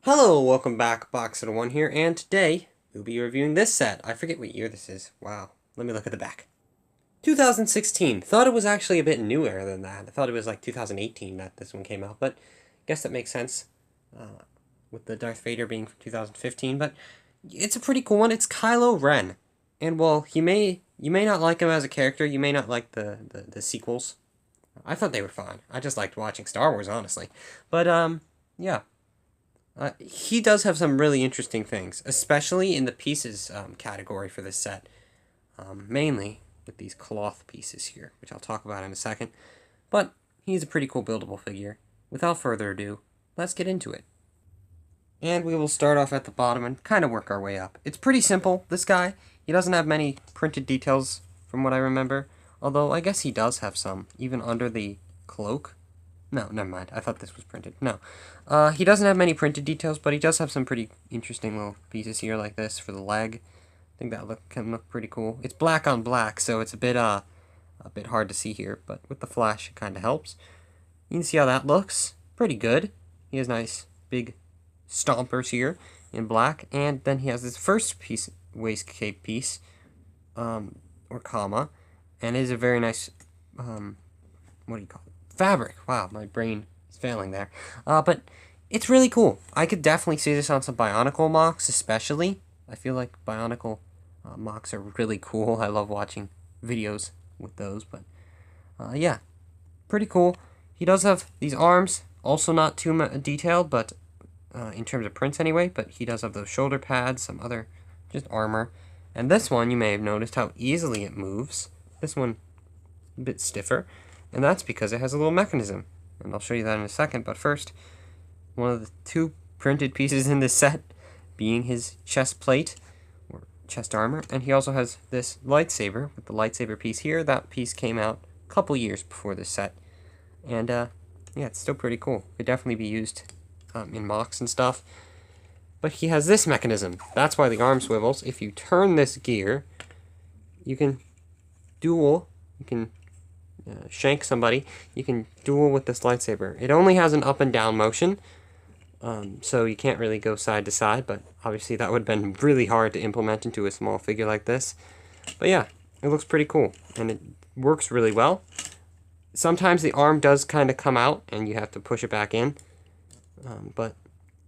Hello, welcome back, Boxer1 here, and today we'll be reviewing this set. I forget what year this is. Wow, let me look at the back. 2016. Thought it was actually a bit newer than that. I thought it was like 2018 that this one came out, but I guess that makes sense with the Darth Vader being from 2015. But it's a pretty cool one. It's Kylo Ren, and well, you may not like him as a character. You may not like the sequels. I thought they were fine. I just liked watching Star Wars, honestly. But yeah. He does have some really interesting things, especially in the pieces category for this set. Mainly with these cloth pieces here, which I'll talk about in a second. But he's a pretty cool buildable figure. Without further ado, let's get into it. And we will start off at the bottom and kind of work our way up. It's pretty simple, this guy. He doesn't have many printed details from what I remember. Although, I guess he does have some, even under the cloak. No, never mind. I thought this was printed. No. He doesn't have many printed details, but he does have some pretty interesting little pieces here like this for the leg. I think that can look pretty cool. It's black on black, so it's a bit hard to see here, but with the flash it kind of helps. You can see how that looks. Pretty good. He has nice big stompers here in black, and then he has this first piece, waist cape piece, or comma, and it is a very nice, what do you call it? Fabric. Wow, my brain is failing there. But it's really cool. I could definitely see this on some Bionicle mocks, especially. I feel like Bionicle mocks are really cool. I love watching videos with those. But yeah, pretty cool. He does have these arms, also not too detailed, but in terms of prints anyway. But he does have those shoulder pads, some other just armor. And this one, you may have noticed how easily it moves. This one, a bit stiffer. And that's because it has a little mechanism. And I'll show you that in a second. But first, one of the two printed pieces in this set being his chest plate, or chest armor. And he also has this lightsaber, with the lightsaber piece here. That piece came out a couple years before this set. And, yeah, it's still pretty cool. Could definitely be used in mocks and stuff. But he has this mechanism. That's why the arm swivels. If you turn this gear, you can duel. You can shank somebody. You can duel with this lightsaber. It only has an up and down motion, so you can't really go side to side, but obviously that would have been really hard to implement into a small figure like this. But yeah, it looks pretty cool, and it works really well. Sometimes the arm does kind of come out, and you have to push it back in, but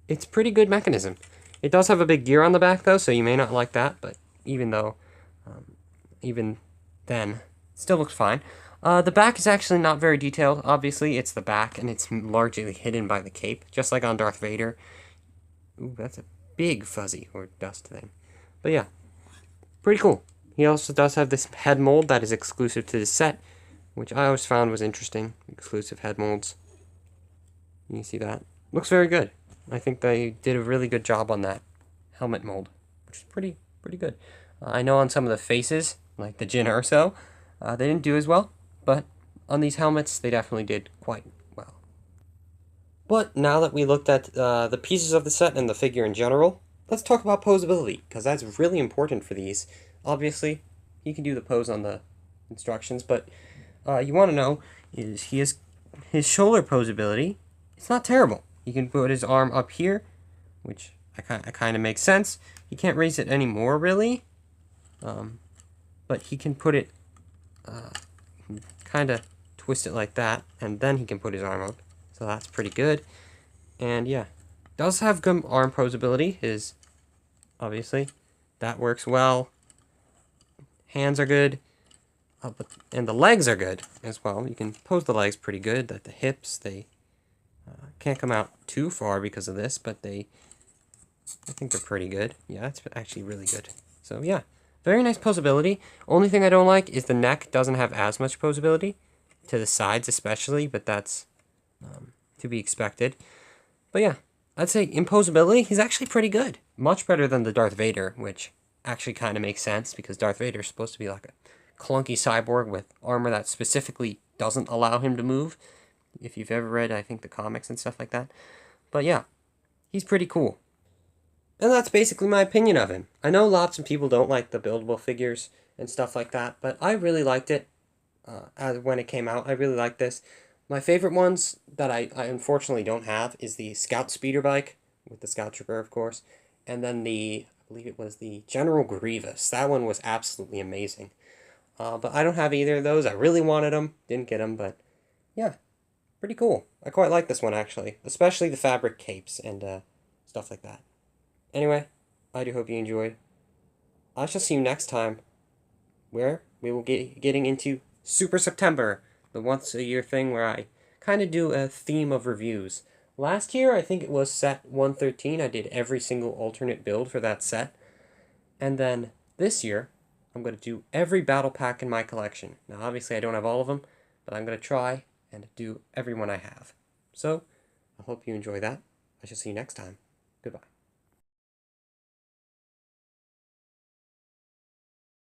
it's a pretty good mechanism. It does have a big gear on the back, though, so you may not like that, but even then, it still looks fine. The back is actually not very detailed. Obviously, it's the back, and it's largely hidden by the cape, just like on Darth Vader. Ooh, that's a big fuzzy or dust thing. But yeah, pretty cool. He also does have this head mold that is exclusive to this set, which I always found was interesting. Exclusive head molds. You can see that. Looks very good. I think they did a really good job on that helmet mold, which is pretty good. I know on some of the faces, like the Jyn Erso, they didn't do as well. But on these helmets, they definitely did quite well. But now that we looked at the pieces of the set and the figure in general, let's talk about posability, because that's really important for these. Obviously, you can do the pose on the instructions, but you want to know is his shoulder posability. It's not terrible. He can put his arm up here, which kind of makes sense. He can't raise it anymore, really, but he can put it. Kind of twist it like that, and then he can put his arm up. So that's pretty good. And yeah, does have good arm posability. Obviously that works well. Hands are good, and the legs are good as well. You can pose the legs pretty good. That the hips they can't come out too far because of this, but I think they're pretty good. Yeah, that's actually really good. So yeah. Very nice posability. Only thing I don't like is the neck doesn't have as much posability, to the sides especially, but that's to be expected. But yeah, I'd say in posability, he's actually pretty good. Much better than the Darth Vader, which actually kind of makes sense, because Darth Vader is supposed to be like a clunky cyborg with armor that specifically doesn't allow him to move. If you've ever read, I think, the comics and stuff like that. But yeah, he's pretty cool. And that's basically my opinion of him. I know lots of people don't like the buildable figures and stuff like that, but I really liked it when it came out. I really liked this. My favorite ones that I unfortunately don't have is the Scout Speeder Bike, with the Scout Trooper, of course. And then I believe it was the General Grievous. That one was absolutely amazing. But I don't have either of those. I really wanted them, didn't get them, but yeah, pretty cool. I quite like this one, actually, especially the fabric capes and stuff like that. Anyway, I do hope you enjoyed. I shall see you next time, where we will get getting into Super September, the once a year thing where I kind of do a theme of reviews. Last year, I think it was set 113. I did every single alternate build for that set. And then this year, I'm going to do every battle pack in my collection. Now, obviously, I don't have all of them, but I'm going to try and do every one I have. So, I hope you enjoy that. I shall see you next time. Goodbye.